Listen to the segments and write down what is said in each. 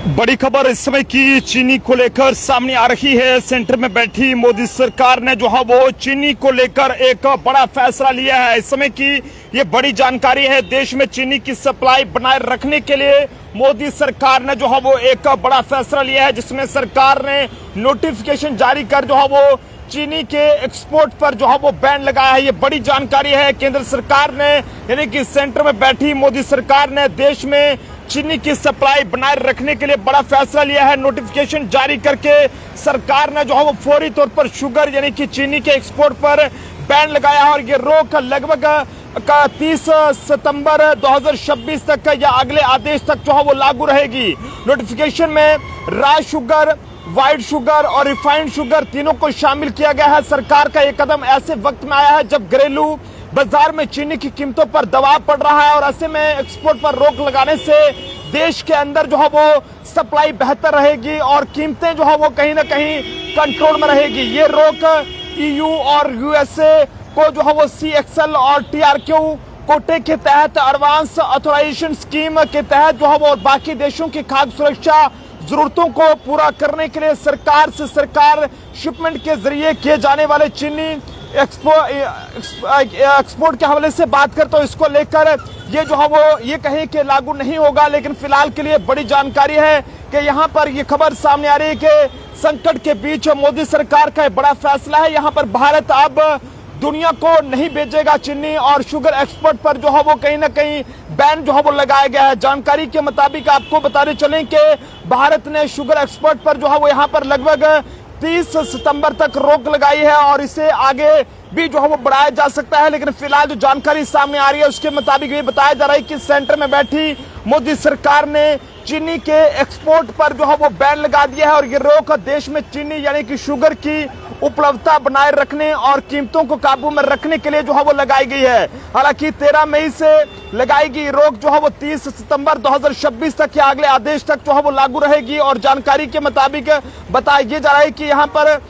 बड़ी खबर इस समय की चीनी को लेकर सामने आ रही है। सेंटर में बैठी मोदी सरकार ने जो है वो चीनी को लेकर एक बड़ा फैसला लिया है। इस समय की ये बड़ी जानकारी है। देश में चीनी की सप्लाई बनाए रखने के लिए मोदी सरकार ने जो है वो एक बड़ा फैसला लिया है, जिसमें सरकार ने नोटिफिकेशन जारी कर जो है वो चीनी के एक्सपोर्ट पर जो है वो बैन लगाया है। ये बड़ी जानकारी है। केंद्र सरकार ने यानी कि सेंटर में बैठी मोदी सरकार ने देश में चीनी की सप्लाई बनाए रखने के लिए बड़ा फैसला लिया है। नोटिफिकेशन जारी करके सरकार ने जो है वो फौरी तौर पर शुगर यानी कि चीनी के एक्सपोर्ट पर बैन लगाया है और ये रोक लगभग 30 सितंबर 2026 तक या अगले आदेश तक जो है वो लागू रहेगी। नोटिफिकेशन में राय शुगर, व्हाइट शुगर और रिफाइंड शुगर तीनों को शामिल किया गया है। सरकार का यह कदम ऐसे वक्त में आया है जब घरेलू बाजार में चीनी की कीमतों पर दबाव पड़ रहा है और ऐसे में एक्सपोर्ट पर रोक लगाने से देश के अंदर जो है वो सप्लाई बेहतर रहेगी और कीमतें जो है वो कहीं ना कहीं कंट्रोल में रहेगी। ये रोक ईयू और यूएसए को जो है वो सीएक्सएल और टीआरक्यू कोटे के तहत एडवांस ऑथराइजेशन स्कीम के तहत जो है वो बाकी देशों की खाद्य सुरक्षा जरूरतों को पूरा करने के लिए सरकार से सरकार शिपमेंट के जरिए किए जाने वाले चीनी एक्सपोर्ट के हवाले से बात करते हो, इसको लेकर ये जो है वो ये कहीं कि लागू नहीं होगा। लेकिन फिलहाल के लिए बड़ी जानकारी है कि यहाँ पर ये खबर सामने आ रही है कि संकट के बीच मोदी सरकार का बड़ा फैसला है। यहाँ पर भारत अब दुनिया को नहीं बेचेगा। चीनी और शुगर एक्सपोर्ट पर जो है वो कहीं ना कहीं बैन जो है वो लगाया गया है। जानकारी के मुताबिक आपको बताने चलें कि भारत ने शुगर एक्सपोर्ट पर जो है वो यहाँ पर लगभग 30 सितंबर तक रोक लगाई है और इसे आगे भी जो है वो बढ़ाया जा सकता है। लेकिन फिलहाल जो जानकारी सामने आ रही है उसके मुताबिक ये बताया जा रहा है कि सेंटर में बैठी मोदी सरकार ने चीनी के एक्सपोर्ट पर जो है वो बैन लगा दिया है और ये रोक देश में चीनी यानी कि शुगर की उपलब्धता बनाए रखने और कीमतों को काबू में रखने के लिए जो है वो लगाई गई है। हालांकि 13 मई से लगाई गई रोक जो है वो 30 सितंबर 2026 तक या अगले आदेश तक जो है वो लागू रहेगी और जानकारी के मुताबिक बताया जा रहा है कि यहाँ पर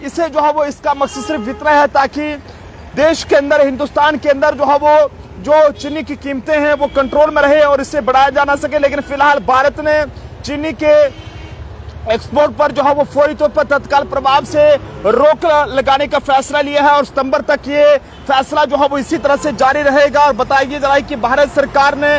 इसे जो है वो इसका मकसद सिर्फ इतना है ताकि देश के अंदर, हिंदुस्तान के अंदर जो है वो जो चीनी की कीमतें हैं वो कंट्रोल में रहे और इसे बढ़ाया जा ना सके। लेकिन फिलहाल भारत ने चीनी के एक्सपोर्ट पर जो है वो फौरी तौर पर तत्काल प्रभाव से रोक लगाने का फैसला लिया है और सितंबर तक ये फैसला जो है वो इसी तरह से जारी रहेगा। और बताया जा रहा है कि भारत सरकार ने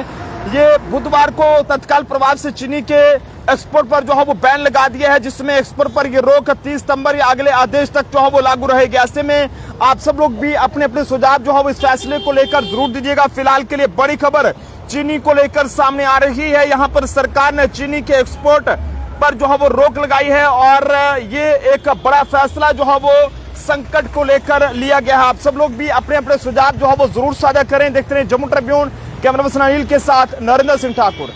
ये बुधवार को तत्काल प्रभाव से चीनी के एक्सपोर्ट पर जो है वो बैन लगा दिया है, जिसमें एक्सपोर्ट पर ये रोक 30 सितंबर या अगले आदेश तक जो है वो लागू रहेगी। ऐसे में आप सब लोग भी अपने अपने सुझाव जो है वो इस फैसले को लेकर जरूर दीजिएगा। फिलहाल के लिए बड़ी खबर चीनी को लेकर सामने आ रही है। यहाँ पर सरकार ने चीनी के एक्सपोर्ट पर जो है वो रोक लगाई है और ये एक बड़ा फैसला जो है वो संकट को लेकर लिया गया है। आप सब लोग भी अपने अपने सुझाव जो है वो जरूर साझा करें। देखते रहे Jammu Tribune. Camera person Anil के साथ नरेंद्र सिंह ठाकुर।